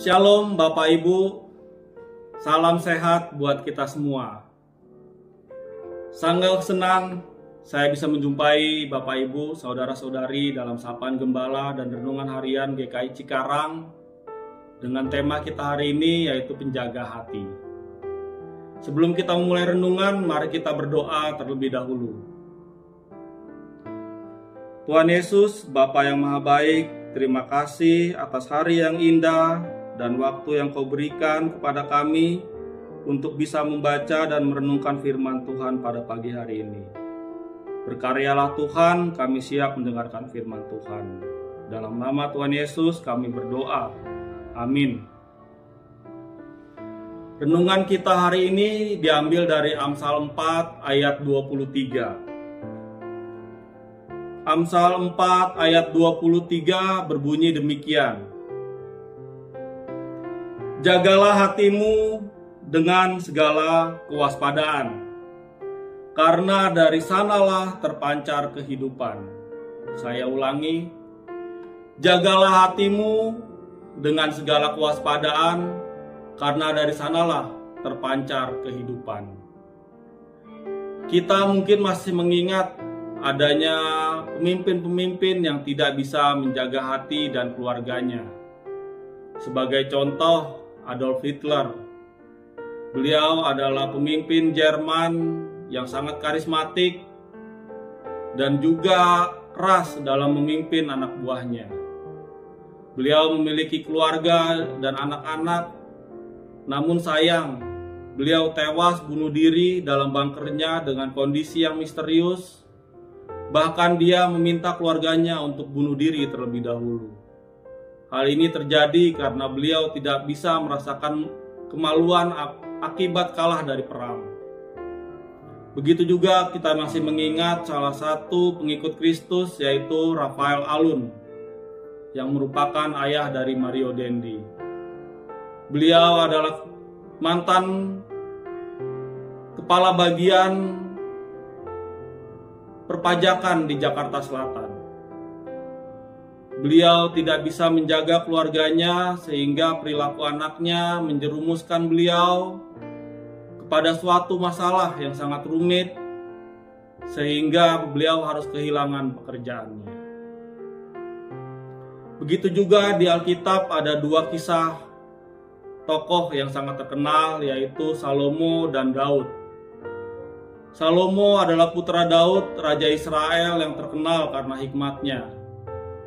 Shalom Bapak Ibu, salam sehat buat kita semua. Sangat senang saya bisa menjumpai Bapak Ibu, saudara-saudari dalam sapaan gembala dan renungan harian GKI Cikarang dengan tema kita hari ini yaitu penjaga hati. Sebelum kita memulai renungan, mari kita berdoa terlebih dahulu. Tuhan Yesus, Bapa yang Maha Baik, terima kasih atas hari yang indah dan waktu yang Kau berikan kepada kami untuk bisa membaca dan merenungkan firman Tuhan pada pagi hari ini. Berkaryalah Tuhan, kami siap mendengarkan firman Tuhan. Dalam nama Tuhan Yesus kami berdoa. Amin. Renungan kita hari ini diambil dari Amsal 4 ayat 23. Amsal 4 ayat 23 berbunyi demikian. Jagalah hatimu dengan segala kewaspadaan, karena dari sanalah terpancar kehidupan. Saya ulangi, jagalah hatimu dengan segala kewaspadaan, karena dari sanalah terpancar kehidupan. Kita mungkin masih mengingat adanya pemimpin-pemimpin yang tidak bisa menjaga hati dan keluarganya. Sebagai contoh, Adolf Hitler. Beliau adalah pemimpin Jerman yang sangat karismatik dan juga keras dalam memimpin anak buahnya. Beliau memiliki keluarga dan anak-anak, namun sayang, beliau tewas bunuh diri dalam bunkernya dengan kondisi yang misterius. Bahkan dia meminta keluarganya untuk bunuh diri terlebih dahulu. Hal ini terjadi karena beliau tidak bisa merasakan kemaluan akibat kalah dari perang. Begitu juga kita masih mengingat salah satu pengikut Kristus yaitu Raphael Alun yang merupakan ayah dari Mario Dendi. Beliau adalah mantan kepala bagian perpajakan di Jakarta Selatan. Beliau tidak bisa menjaga keluarganya sehingga perilaku anaknya menjerumuskan beliau kepada suatu masalah yang sangat rumit sehingga beliau harus kehilangan pekerjaannya. Begitu juga di Alkitab ada dua kisah tokoh yang sangat terkenal yaitu Salomo dan Daud. Salomo adalah putra Daud, raja Israel yang terkenal karena hikmatnya.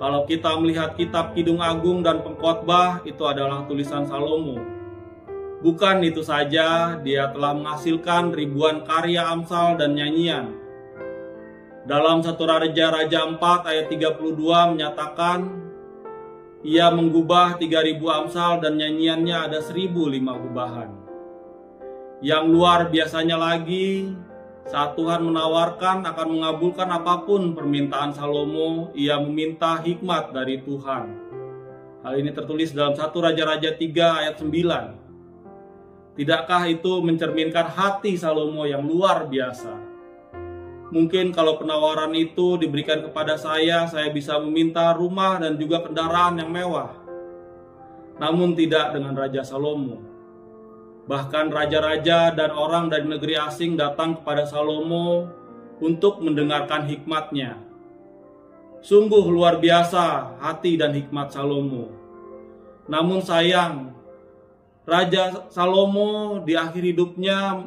Kalau kita melihat kitab Kidung Agung dan Pengkhotbah, itu adalah tulisan Salomo. Bukan itu saja, dia telah menghasilkan ribuan karya amsal dan nyanyian. Dalam 1 Raja 4 ayat 32 menyatakan, ia menggubah 3.000 amsal dan nyanyiannya ada 1.005 gubahan. Yang luar biasanya lagi, saat Tuhan menawarkan akan mengabulkan apapun permintaan Salomo, ia meminta hikmat dari Tuhan. Hal ini tertulis dalam 1 Raja-Raja 3 ayat 9. Tidakkah itu mencerminkan hati Salomo yang luar biasa? Mungkin kalau penawaran itu diberikan kepada saya bisa meminta rumah dan juga kendaraan yang mewah. Namun tidak dengan Raja Salomo. Bahkan raja-raja dan orang dari negeri asing datang kepada Salomo untuk mendengarkan hikmatnya. Sungguh luar biasa hati dan hikmat Salomo. Namun sayang, Raja Salomo di akhir hidupnya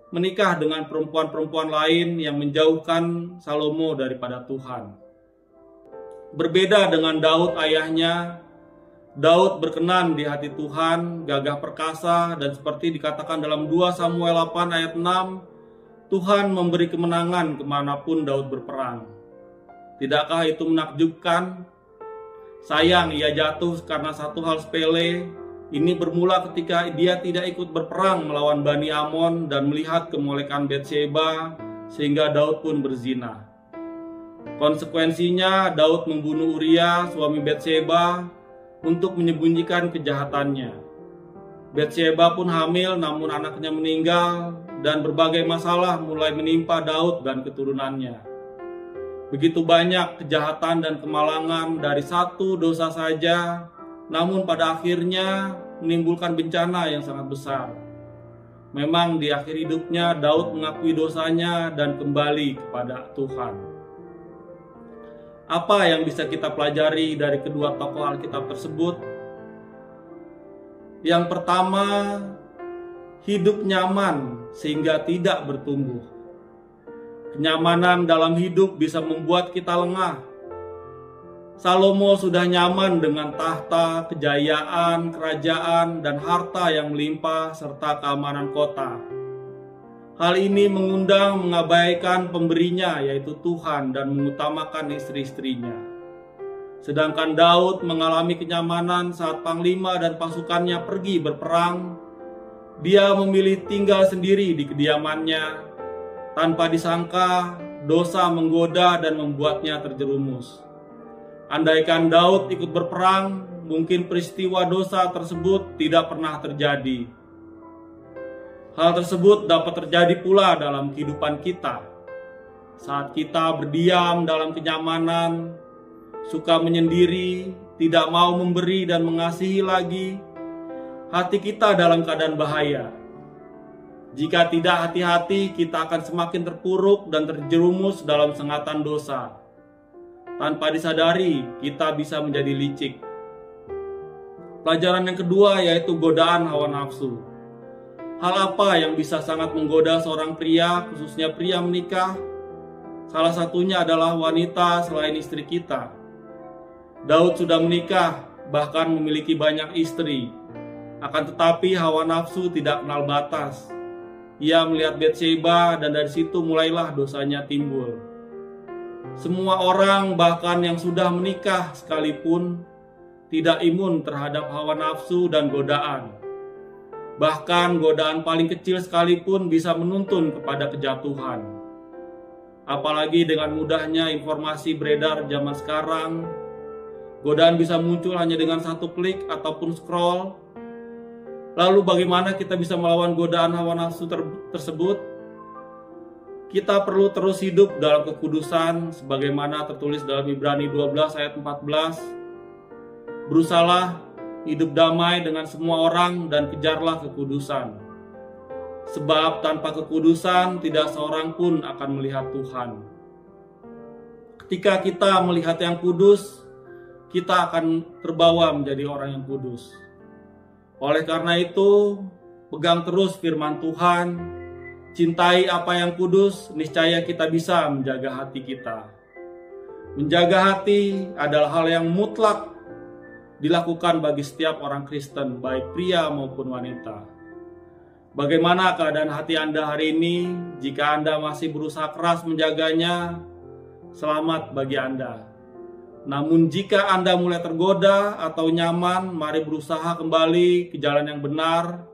menikah dengan perempuan-perempuan lain yang menjauhkan Salomo daripada Tuhan. Berbeda dengan Daud ayahnya, Daud berkenan di hati Tuhan, gagah perkasa, dan seperti dikatakan dalam 2 Samuel 8 ayat 6, Tuhan memberi kemenangan kemanapun Daud berperang. Tidakkah itu menakjubkan? Sayang, ia jatuh karena satu hal sepele. Ini bermula ketika dia tidak ikut berperang melawan Bani Amon dan melihat kemolekan Batsheba, sehingga Daud pun berzina. Konsekuensinya, Daud membunuh Uria, suami Batsheba, untuk menyembunyikan kejahatannya. Batsheba pun hamil namun anaknya meninggal dan berbagai masalah mulai menimpa Daud dan keturunannya. Begitu banyak kejahatan dan kemalangan dari satu dosa saja, namun pada akhirnya menimbulkan bencana yang sangat besar. Memang di akhir hidupnya Daud mengakui dosanya dan kembali kepada Tuhan. Apa yang bisa kita pelajari dari kedua tokoh Alkitab tersebut? Yang pertama, hidup nyaman sehingga tidak bertumbuh. Kenyamanan dalam hidup bisa membuat kita lengah. Salomo sudah nyaman dengan tahta, kejayaan, kerajaan, dan harta yang melimpah serta keamanan kota. Hal ini mengundang mengabaikan pemberinya, yaitu Tuhan, dan mengutamakan istri-istrinya. Sedangkan Daud mengalami kenyamanan saat panglima dan pasukannya pergi berperang. Dia memilih tinggal sendiri di kediamannya. Tanpa disangka, dosa menggoda dan membuatnya terjerumus. Andaikan Daud ikut berperang, mungkin peristiwa dosa tersebut tidak pernah terjadi. Hal tersebut dapat terjadi pula dalam kehidupan kita. Saat kita berdiam dalam kenyamanan, suka menyendiri, tidak mau memberi dan mengasihi lagi, hati kita dalam keadaan bahaya. Jika tidak hati-hati, kita akan semakin terpuruk dan terjerumus dalam sengatan dosa. Tanpa disadari, kita bisa menjadi licik. Pelajaran yang kedua yaitu godaan hawa nafsu. Hal apa yang bisa sangat menggoda seorang pria, khususnya pria menikah? Salah satunya adalah wanita selain istri kita. Daud sudah menikah, bahkan memiliki banyak istri. Akan tetapi hawa nafsu tidak kenal batas. Ia melihat Batsheba dan dari situ mulailah dosanya timbul. Semua orang, bahkan yang sudah menikah sekalipun, tidak imun terhadap hawa nafsu dan godaan. Bahkan godaan paling kecil sekalipun bisa menuntun kepada kejatuhan. Apalagi dengan mudahnya informasi beredar zaman sekarang, godaan bisa muncul hanya dengan satu klik ataupun scroll. Lalu bagaimana kita bisa melawan godaan hawa nafsu tersebut? Kita perlu terus hidup dalam kekudusan sebagaimana tertulis dalam Ibrani 12 ayat 14. Berusahalah hidup damai dengan semua orang dan kejarlah kekudusan. Sebab tanpa kekudusan tidak seorang pun akan melihat Tuhan. Ketika kita melihat yang kudus, kita akan terbawa menjadi orang yang kudus. Oleh karena itu, pegang terus firman Tuhan. Cintai apa yang kudus, niscaya kita bisa menjaga hati kita. Menjaga hati adalah hal yang mutlak dilakukan bagi setiap orang Kristen, baik pria maupun wanita. Bagaimana keadaan hati Anda hari ini? Jika Anda masih berusaha keras menjaganya, selamat bagi Anda. Namun jika Anda mulai tergoda atau nyaman, mari berusaha kembali ke jalan yang benar.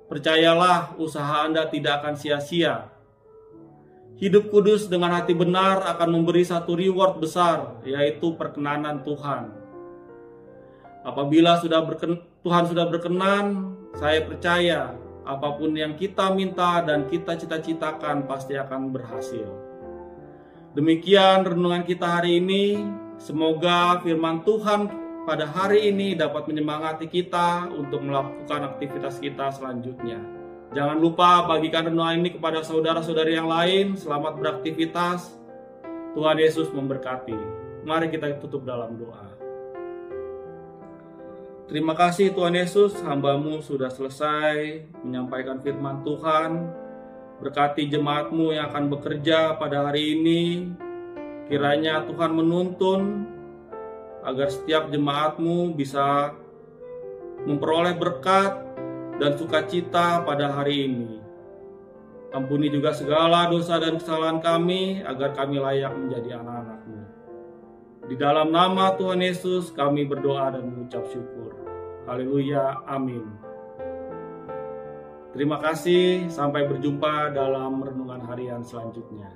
Percayalah, usaha Anda tidak akan sia-sia. Hidup kudus dengan hati benar akan memberi satu reward besar, yaitu perkenanan Tuhan. Apabila Tuhan sudah berkenan, saya percaya apapun yang kita minta dan kita cita-citakan pasti akan berhasil. Demikian renungan kita hari ini. Semoga firman Tuhan pada hari ini dapat menyemangati kita untuk melakukan aktivitas kita selanjutnya. Jangan lupa bagikan renungan ini kepada saudara-saudari yang lain. Selamat beraktivitas. Tuhan Yesus memberkati. Mari kita tutup dalam doa. Terima kasih Tuhan Yesus, hamba-Mu sudah selesai menyampaikan firman Tuhan. Berkati jemaat-Mu yang akan bekerja pada hari ini. Kiranya Tuhan menuntun agar setiap jemaat-Mu bisa memperoleh berkat dan sukacita pada hari ini. Ampuni juga segala dosa dan kesalahan kami, agar kami layak menjadi anak-anak-Mu. Di dalam nama Tuhan Yesus kami berdoa dan mengucap syukur. Haleluya, amin. Terima kasih, sampai berjumpa dalam renungan harian selanjutnya.